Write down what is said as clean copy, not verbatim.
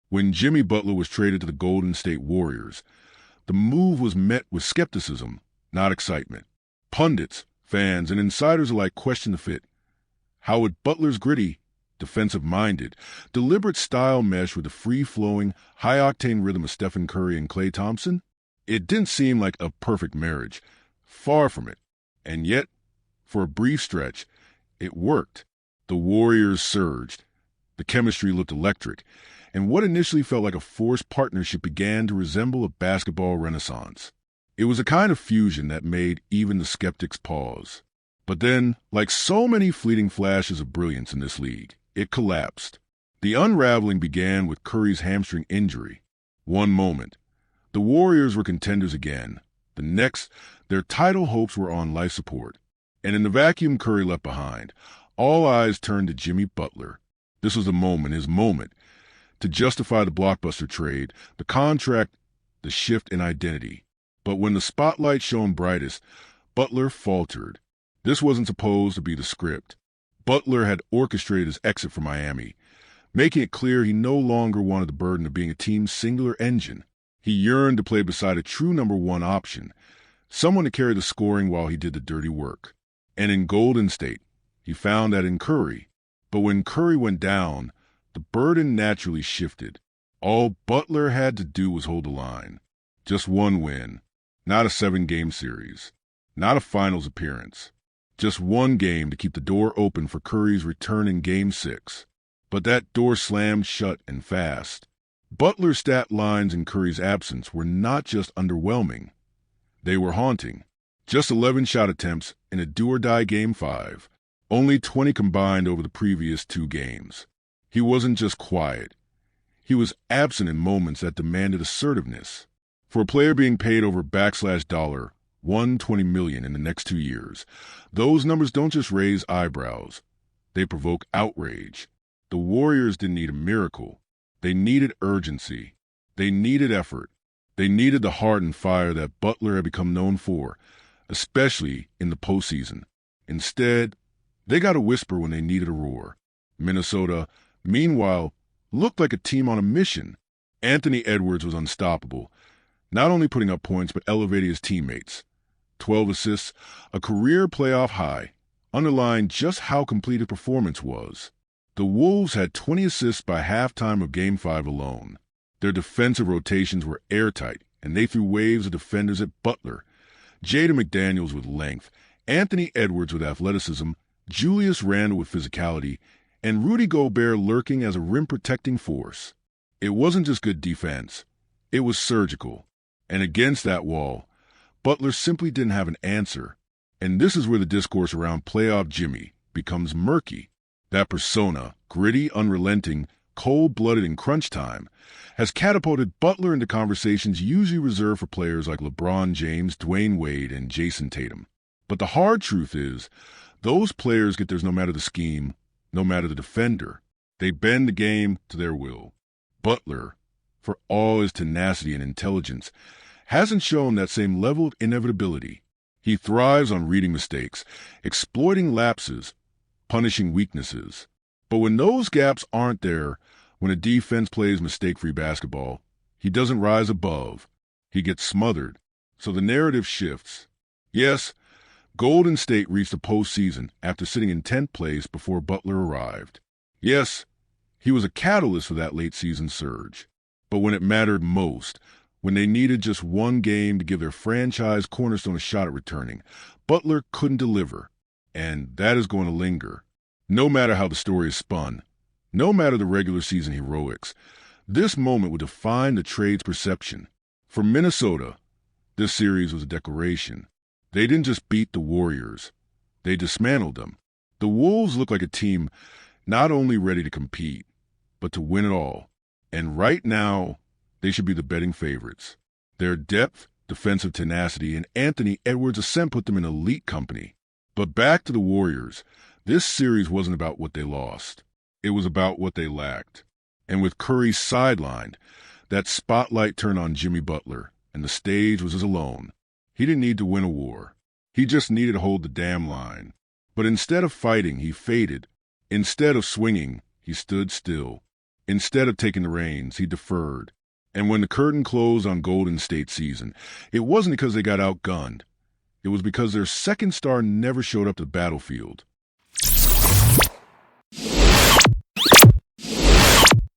When Jimmy Butler was traded to the Golden State Warriors, the move was met with skepticism, not excitement. Pundits, fans, and insiders alike questioned the fit. How would Butler's gritty, defensive-minded, deliberate style mesh with the free-flowing, high-octane rhythm of Stephen Curry and Klay Thompson? It didn't seem like a perfect marriage. Far from it. And yet, for a brief stretch, it worked. The Warriors surged. The chemistry looked electric, and what initially felt like a forced partnership began to resemble a basketball renaissance. It was a kind of fusion that made even the skeptics pause. But then, like so many fleeting flashes of brilliance in this league, it collapsed. The unraveling began with Curry's hamstring injury. One moment, the Warriors were contenders again. The next, their title hopes were on life support. And in the vacuum Curry left behind, all eyes turned to Jimmy Butler. This was the moment, his moment, to justify the blockbuster trade, the contract, the shift in identity. But when the spotlight shone brightest, Butler faltered. This wasn't supposed to be the script. Butler had orchestrated his exit from Miami, making it clear he no longer wanted the burden of being a team's singular engine. He yearned to play beside a true number one option, someone to carry the scoring while he did the dirty work. And in Golden State, he found that in Curry. But when Curry went down, the burden naturally shifted. All Butler had to do was hold the line. Just one win, not a 7-game series, not a finals appearance. Just one game to keep the door open for Curry's return in Game 6. But that door slammed shut and fast. Butler's stat lines in Curry's absence were not just underwhelming. They were haunting. Just 11 shot attempts in a do-or-die Game 5. Only 20 combined over the previous 2 games. He wasn't just quiet. He was absent in moments that demanded assertiveness. For a player being paid over $120 million in the next 2 years, those numbers don't just raise eyebrows. They provoke outrage. The Warriors didn't need a miracle. They needed urgency. They needed effort. They needed the heart and fire that Butler had become known for, especially in the postseason. Instead, they got a whisper when they needed a roar. Minnesota, meanwhile, looked like a team on a mission. Anthony Edwards was unstoppable, not only putting up points but elevating his teammates. 12 assists, a career playoff high, underlined just how complete his performance was. The Wolves had 20 assists by halftime of Game 5 alone. Their defensive rotations were airtight, and they threw waves of defenders at Butler. Jaden McDaniels with length, Anthony Edwards with athleticism, Julius Randle with physicality, and Rudy Gobert lurking as a rim-protecting force. It wasn't just good defense. It was surgical. And against that wall, Butler simply didn't have an answer. And this is where the discourse around playoff Jimmy becomes murky. That persona, gritty, unrelenting, cold-blooded in crunch time, has catapulted Butler into conversations usually reserved for players like LeBron James, Dwayne Wade, and Jason Tatum. But the hard truth is, those players get theirs no matter the scheme, no matter the defender. They bend the game to their will. Butler, for all his tenacity and intelligence, hasn't shown that same level of inevitability. He thrives on reading mistakes, exploiting lapses, punishing weaknesses. But when those gaps aren't there, when a defense plays mistake-free basketball, he doesn't rise above. He gets smothered. So the narrative shifts. Yes, Golden State reached the postseason after sitting in 10th place before Butler arrived. Yes, he was a catalyst for that late-season surge. But when it mattered most, when they needed just one game to give their franchise cornerstone a shot at returning, Butler couldn't deliver. And that is going to linger. No matter how the story is spun, no matter the regular season heroics, this moment would define the trade's perception. For Minnesota, this series was a declaration. They didn't just beat the Warriors. They dismantled them. The Wolves look like a team not only ready to compete, but to win it all. And right now, they should be the betting favorites. Their depth, defensive tenacity, and Anthony Edwards' ascent put them in elite company. But back to the Warriors, this series wasn't about what they lost. It was about what they lacked. And with Curry sidelined, that spotlight turned on Jimmy Butler, and the stage was his alone. He didn't need to win a war. He just needed to hold the damn line. But instead of fighting, he faded. Instead of swinging, he stood still. Instead of taking the reins, he deferred. And when the curtain closed on Golden State's season, it wasn't because they got outgunned. It was because their second star never showed up to the battlefield.